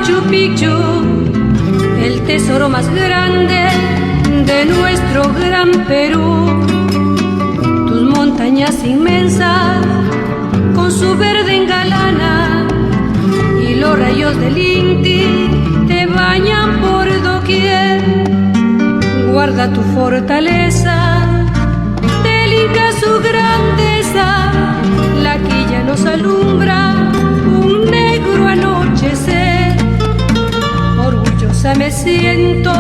Machu Picchu, el tesoro más grande de nuestro gran Perú. Tus montañas inmensas con su verde engalana y los rayos del Inti te bañan por doquier. Guarda tu fortaleza, del Inca su grandeza, la quilla nos alumbra un negro anochecer. Orgullosa me siento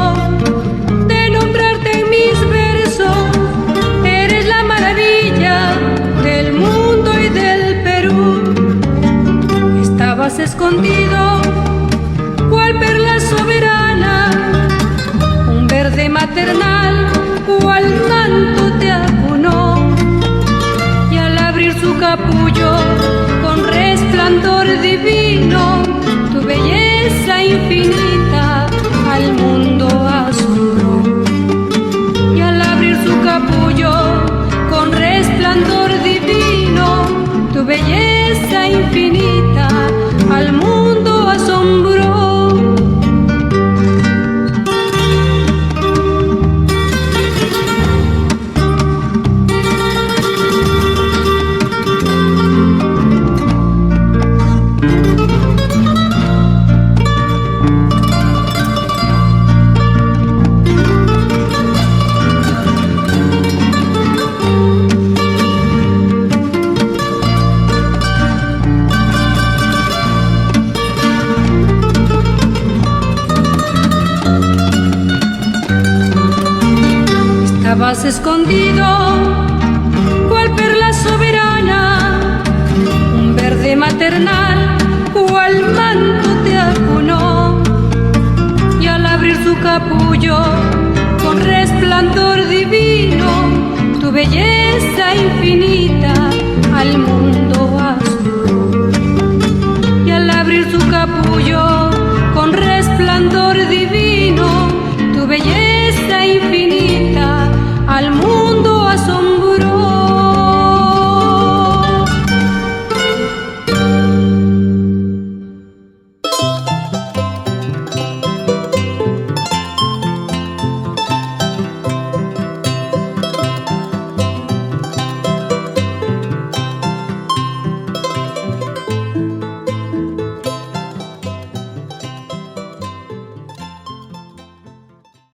de nombrarte en mis versos, eres la maravilla del mundo y del Perú. Estabas escondido, cual perla soberana, un verde maternal, cual manto te acunó, y al abrir su capullo con resplandor divino, tu belleza infinita al mundo asombró. Y al abrir su capullo con resplandor divino, tu belleza infinita al mundo asombró. Estabas escondido, cual perla soberana, un verde maternal, cual manto te acunó, y al abrir su capullo con resplandor divino, tu belleza infinita al mundo